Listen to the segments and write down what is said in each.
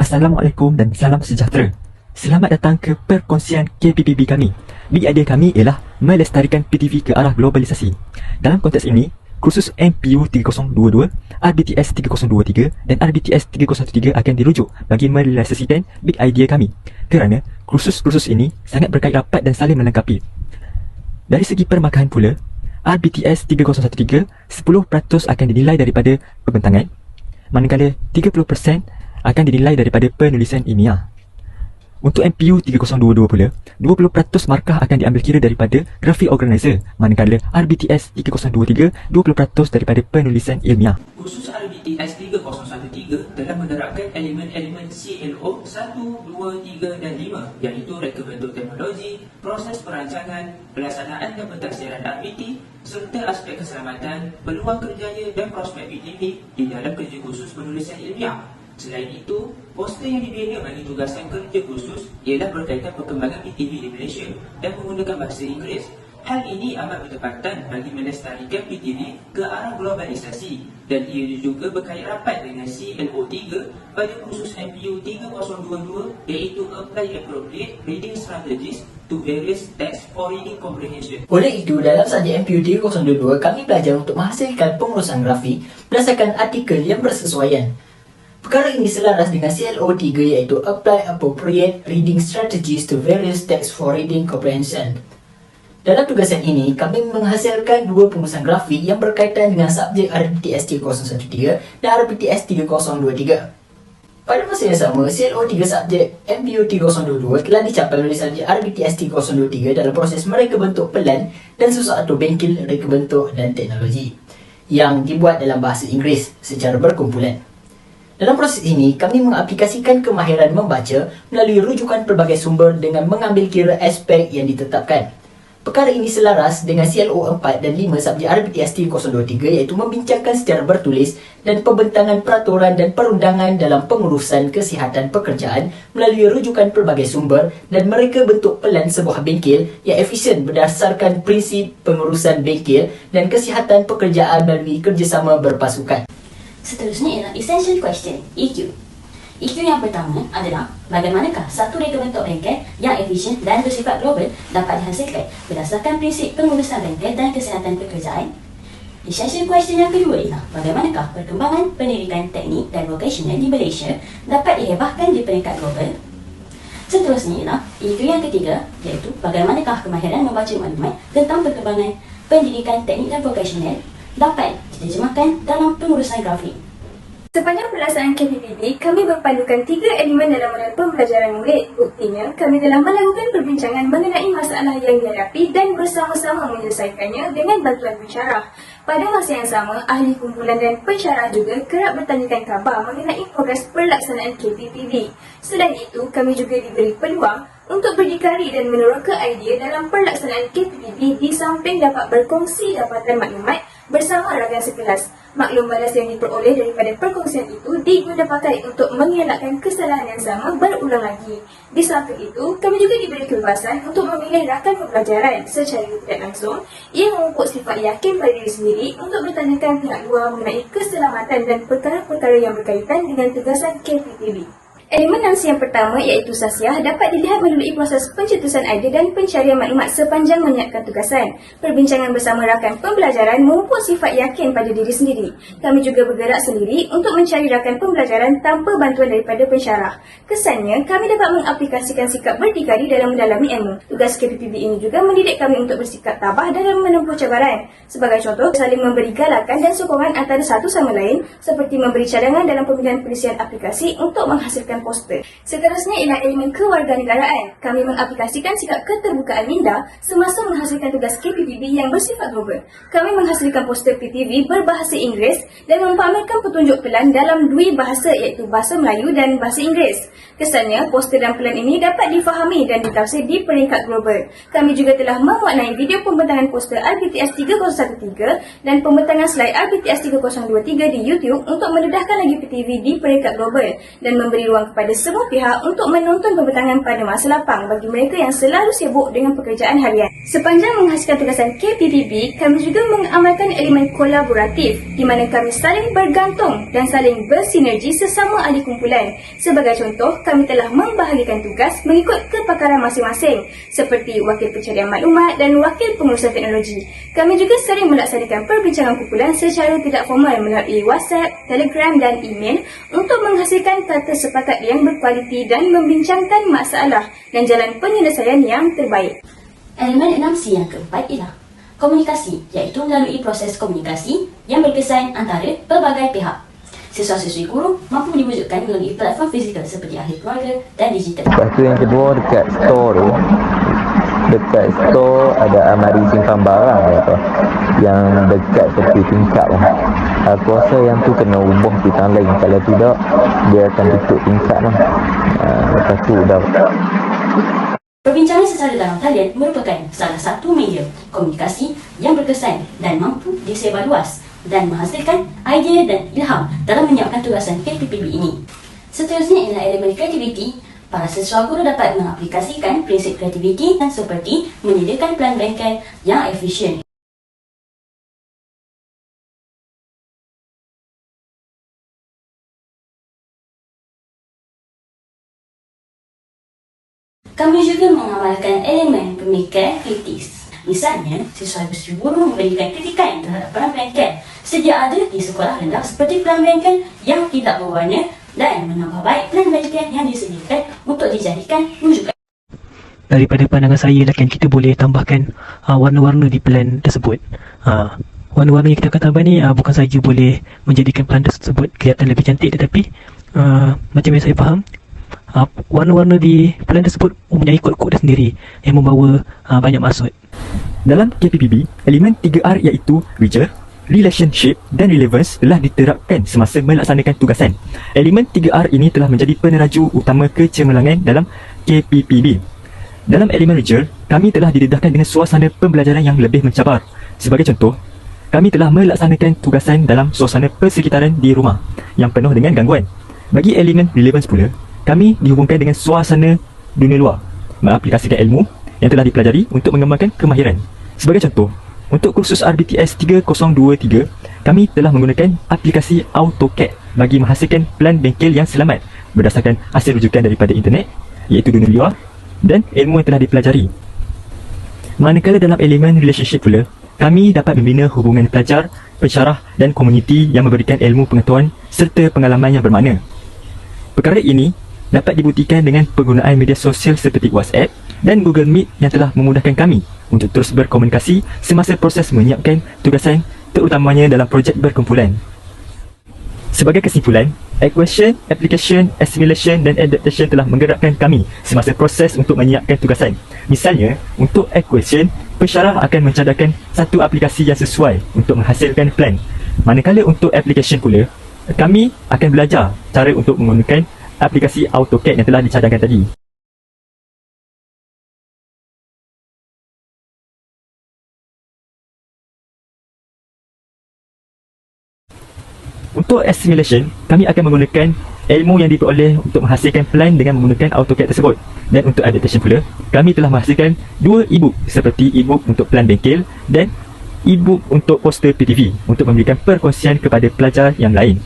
Assalamualaikum dan salam sejahtera. Selamat datang ke perkongsian KPPB kami. Big idea kami ialah melestarikan PTV ke arah globalisasi. Dalam konteks ini, kursus MPU 3022, RBTS 3023 dan RBTS 3013 akan dirujuk bagi merealisasikan big idea kami. Kerana kursus-kursus ini sangat berkait rapat dan saling melengkapi. Dari segi permarkahan pula, RBTS 3013 10% akan dinilai daripada pembentangan, manakala 30% akan dinilai daripada penulisan ilmiah. Untuk MPU 3022 pula, 20% markah akan diambil kira daripada graphic organizer, manakala RBTS 3023 20% daripada penulisan ilmiah. Kursus RBTS 3013 telah menerapkan elemen-elemen CLO 1, 2, 3 dan 5, iaitu reka bentuk teknologi, proses perancangan, pelaksanaan dan pentafsiran RBT, serta aspek keselamatan, peluang kerjaya dan prospek PTV di dalam kerja khusus penulisan ilmiah. Selain itu, poster yang dibina bagi tugasan kerja khusus ialah berkaitan perkembangan PTV di Malaysia dan menggunakan bahasa Inggeris. Hal ini amat bertepatan bagi melestarikan PTV ke arah globalisasi dan ia juga berkait rapat dengan CLO3 pada kursus MPU 3022 iaitu Apply Appropriate Reading Strategies to Various Texts for Reading Comprehension. Oleh itu, dalam subjek MPU 3022, kami belajar untuk menghasilkan pengurusan grafik berdasarkan artikel yang bersesuaian. Perkara ini selaras dengan CLO3 iaitu Apply Appropriate Reading Strategies to Various Texts for Reading Comprehension. Dalam tugasan ini, kami menghasilkan dua pengurusan grafik yang berkaitan dengan subjek RBTS 3013 dan RBTS 3023. Pada masa yang sama, CLO3 subjek MPU 3022 telah dicapai oleh subjek RBTS 3023 dalam proses mereka bentuk pelan dan sesuatu bengkel reka bentuk dan teknologi yang dibuat dalam bahasa Inggeris secara berkumpulan. Dalam proses ini, kami mengaplikasikan kemahiran membaca melalui rujukan pelbagai sumber dengan mengambil kira aspek yang ditetapkan. Perkara ini selaras dengan CLO 4 dan 5 subjek RBTS 3023 iaitu membincangkan secara bertulis dan pembentangan peraturan dan perundangan dalam pengurusan kesihatan pekerjaan melalui rujukan pelbagai sumber dan mereka bentuk pelan sebuah bengkel yang efisien berdasarkan prinsip pengurusan bengkel dan kesihatan pekerjaan melalui kerjasama berpasukan. Seterusnya ialah Essential Question, EQ. EQ yang pertama adalah bagaimanakah satu reka bentuk bengkel yang efisien dan bersifat global dapat dihasilkan berdasarkan prinsip pengurusan bengkel dan kesihatan pekerjaan. Essential Question yang kedua ialah bagaimanakah perkembangan pendidikan teknik dan vocational di Malaysia dapat dihebahkan di peringkat global. Seterusnya ialah EQ yang ketiga iaitu bagaimanakah kemahiran membaca maklumat tentang perkembangan pendidikan teknik dan vocational dapat diterjemahkan dalam pengurusan grafik. Sepanjang pelaksanaan KPPB, kami berpandukan 3 elemen dalam model pembelajaran murid. Buktinya, kami telah melakukan perbincangan mengenai masalah yang dihadapi dan bersama-sama menyelesaikannya dengan bantuan pensyarah. Pada masa yang sama, ahli kumpulan dan pensyarah juga kerap bertanyakan khabar mengenai progres pelaksanaan KPPB. Selain itu, kami juga diberi peluang untuk berdikari dan meneroka idea dalam pelaksanaan KPPB di samping dapat berkongsi dapatan maklumat bersama rakan sekelas. Maklum balas yang diperoleh daripada perkongsian itu diguna pakai untuk mengelakkan kesalahan yang sama berulang lagi. Di samping itu, kami juga diberi kebebasan untuk memilih rakan pembelajaran secara tidak langsung yang memupuk sifat yakin pada diri sendiri untuk bertanyakan pihak luar mengenai keselamatan dan perkara-perkara yang berkaitan dengan tugasan KPPB. Elemen nasi yang pertama iaitu sasiah dapat dilihat melalui proses pencetusan idea dan pencarian maklumat sepanjang menyiapkan tugasan. Perbincangan bersama rakan pembelajaran memupuk sifat yakin pada diri sendiri. Kami juga bergerak sendiri untuk mencari rakan pembelajaran tanpa bantuan daripada pensyarah. Kesannya, kami dapat mengaplikasikan sikap berdikari dalam mendalami ilmu. Tugas KPPB ini juga mendidik kami untuk bersikap tabah dalam menempuh cabaran. Sebagai contoh, saling memberi galakan dan sokongan antara satu sama lain seperti memberi cadangan dalam pemilihan pelisian aplikasi untuk menghasilkan poster. Seterusnya ialah elemen kewarganegaraan. Kami mengaplikasikan sikap keterbukaan minda semasa menghasilkan tugas KPPB yang bersifat global. Kami menghasilkan poster PTV berbahasa Inggeris dan mempamerkan petunjuk pelan dalam dua bahasa iaitu bahasa Melayu dan bahasa Inggeris. Kesannya, poster dan pelan ini dapat difahami dan ditafsir di peringkat global. Kami juga telah memuatnai video pembentangan poster RBTS 3013 dan pembentangan slide RBTS 3023 di YouTube untuk mendedahkan lagi PTV di peringkat global dan memberi ruang kepada semua pihak untuk menonton pembentangan pada masa lapang bagi mereka yang selalu sibuk dengan pekerjaan harian. Sepanjang menghasilkan tugasan KPPB, kami juga mengamalkan elemen kolaboratif di mana kami saling bergantung dan saling bersinergi sesama ahli kumpulan. Sebagai contoh, kami telah membahagikan tugas mengikut kepakaran masing-masing seperti wakil pencarian maklumat dan wakil pengurusan teknologi. Kami juga sering melaksanakan perbincangan kumpulan secara tidak formal melalui WhatsApp, Telegram dan email untuk menghasilkan kata sepakat yang berkualiti dan membincangkan masalah dan jalan penyelesaian yang terbaik. Elemen 6C yang keempat ialah komunikasi, iaitu melalui proses komunikasi yang berkesan antara pelbagai pihak. Siswa-siswi guru mampu diwujudkan melalui platform fizikal seperti ahli keluarga dan digital. Lepas tu yang kedua dekat store tu, dekat store ada almari simpan barang apa yang dekat tepi tingkap tu. Aku rasa yang tu kena ubah bintang lain, kalau tidak dia akan tutup tingkap tu. Lepas tu dah. Perbincangan secara dalam talian merupakan salah satu media komunikasi yang berkesan dan mampu disebar luas dan menghasilkan idea dan ilham dalam menyiapkan tugasan KPPB ini. Seterusnya ialah elemen kreativiti. Para siswa guru dapat mengaplikasikan prinsip kreativiti dan seperti menyediakan plan bengkel yang efisien. Kami juga mengamalkan elemen pemikiran kritis. Misalnya, siswa-siswi guru memberikan kritikan terhadap peran bengkel sedia ada di sekolah rendah seperti peran bengkel yang tidak berwarna dan menambah baik peran bengkel yang disediakan untuk dijadikan rujukan. Daripada pandangan saya lah kan, kita boleh tambahkan warna-warna di plan tersebut. Warna-warna yang kita akan tambah ni bukan saja boleh menjadikan plan tersebut kelihatan lebih cantik, tetapi macam yang saya faham, warna-warna di plan tersebut mempunyai kod-kod dia sendiri yang membawa banyak maksud. Dalam KPPB, elemen 3R iaitu Region, Relationship dan Relevance telah diterapkan semasa melaksanakan tugasan. Elemen 3R ini telah menjadi peneraju utama kecemerlangan dalam KPPB. Dalam elemen Region, kami telah didedahkan dengan suasana pembelajaran yang lebih mencabar. Sebagai contoh, kami telah melaksanakan tugasan dalam suasana persekitaran di rumah yang penuh dengan gangguan. Bagi elemen Relevance pula, kami dihubungkan dengan suasana dunia luar, mengaplikasikan ilmu yang telah dipelajari untuk mengembangkan kemahiran. Sebagai contoh, untuk kursus RBTS 3023, kami telah menggunakan aplikasi AutoCAD bagi menghasilkan plan bengkel yang selamat berdasarkan hasil rujukan daripada internet, iaitu dunia luar dan ilmu yang telah dipelajari. Manakala dalam elemen relationship pula, kami dapat membina hubungan pelajar, pensyarah dan komuniti yang memberikan ilmu pengetahuan serta pengalaman yang bermakna. Perkara ini dapat dibuktikan dengan penggunaan media sosial seperti WhatsApp dan Google Meet yang telah memudahkan kami untuk terus berkomunikasi semasa proses menyiapkan tugasan, terutamanya dalam projek berkumpulan. Sebagai kesimpulan, equation, application, assimilation dan adaptation telah menggerakkan kami semasa proses untuk menyiapkan tugasan. Misalnya, untuk equation, pensyarah akan mencadangkan satu aplikasi yang sesuai untuk menghasilkan plan. Manakala untuk application pula, kami akan belajar cara untuk menggunakan aplikasi AutoCAD yang telah dicadangkan tadi. Untuk assimilation, kami akan menggunakan ilmu yang diperoleh untuk menghasilkan plan dengan menggunakan AutoCAD tersebut. Dan untuk adaptation pula, kami telah menghasilkan dua e-book seperti e-book untuk plan bengkel dan e-book untuk poster PTV untuk memberikan perkongsian kepada pelajar yang lain.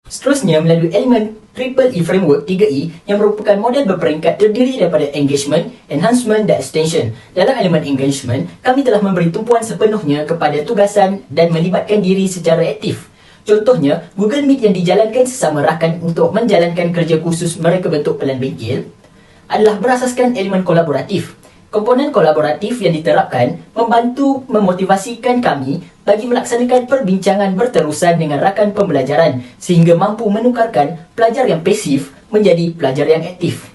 Seterusnya, melalui elemen Triple E Framework 3E yang merupakan model berperingkat terdiri daripada Engagement, Enhancement dan Extension. Dalam elemen Engagement, kami telah memberi tumpuan sepenuhnya kepada tugasan dan melibatkan diri secara aktif. Contohnya, Google Meet yang dijalankan sesama rakan untuk menjalankan kerja khusus mereka bentuk pelan bengkel adalah berasaskan elemen kolaboratif. Komponen kolaboratif yang diterapkan membantu memotivasikan kami bagi melaksanakan perbincangan berterusan dengan rakan pembelajaran sehingga mampu menukarkan pelajar yang pasif menjadi pelajar yang aktif.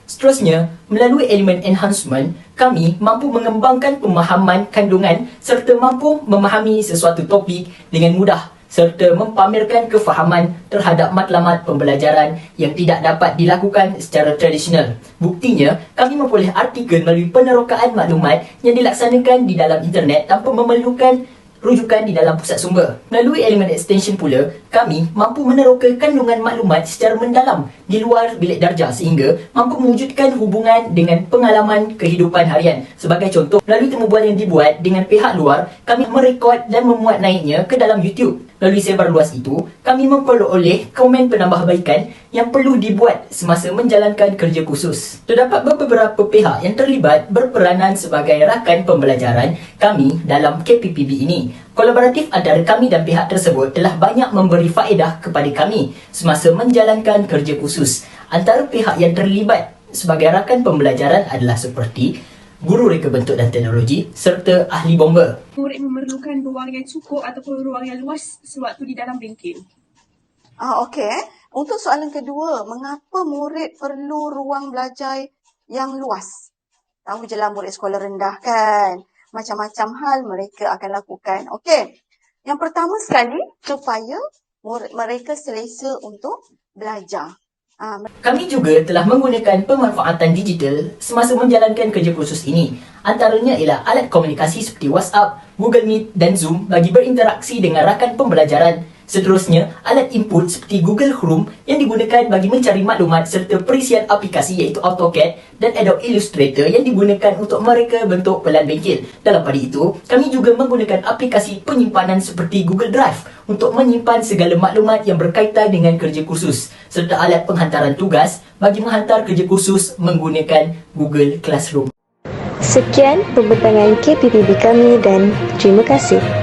Seterusnya, melalui elemen enhancement, kami mampu mengembangkan pemahaman kandungan serta mampu memahami sesuatu topik dengan mudah serta mempamerkan kefahaman terhadap matlamat pembelajaran yang tidak dapat dilakukan secara tradisional. Buktinya, kami memperoleh artikel melalui penerokaan maklumat yang dilaksanakan di dalam internet tanpa memerlukan rujukan di dalam pusat sumber. Melalui elemen extension pula, kami mampu meneroka kandungan maklumat secara mendalam di luar bilik darjah sehingga mampu mewujudkan hubungan dengan pengalaman kehidupan harian. Sebagai contoh, melalui temubual yang dibuat dengan pihak luar, kami merekod dan memuat naiknya ke dalam YouTube. Melalui sebar luas itu, kami memperoleh komen penambahbaikan yang perlu dibuat semasa menjalankan kerja khusus. Terdapat beberapa pihak yang terlibat berperanan sebagai rakan pembelajaran kami dalam KPPB ini. Kolaboratif antara kami dan pihak tersebut telah banyak memberi faedah kepada kami semasa menjalankan kerja khusus. Antara pihak yang terlibat sebagai rakan pembelajaran adalah seperti guru reka bentuk dan teknologi serta ahli bomba. Murid memerlukan ruang yang cukup ataupun ruang yang luas sewaktu di dalam bengkel. Okey. Untuk soalan kedua, mengapa murid perlu ruang belajar yang luas? Tahu je lah murid sekolah rendah kan. Macam-macam hal mereka akan lakukan. Okey. Yang pertama sekali, supaya murid mereka selesa untuk belajar. Kami juga telah menggunakan pemanfaatan digital semasa menjalankan kerja khusus ini. Antaranya ialah alat komunikasi seperti WhatsApp, Google Meet dan Zoom bagi berinteraksi dengan rakan pembelajaran. Seterusnya, alat input seperti Google Chrome yang digunakan bagi mencari maklumat serta perisian aplikasi iaitu AutoCAD dan Adobe Illustrator yang digunakan untuk mereka bentuk pelan bengkel. Dalam pada itu, kami juga menggunakan aplikasi penyimpanan seperti Google Drive untuk menyimpan segala maklumat yang berkaitan dengan kerja khusus serta alat penghantaran tugas bagi menghantar kerja khusus menggunakan Google Classroom. Sekian pembentangan KPPB kami dan terima kasih.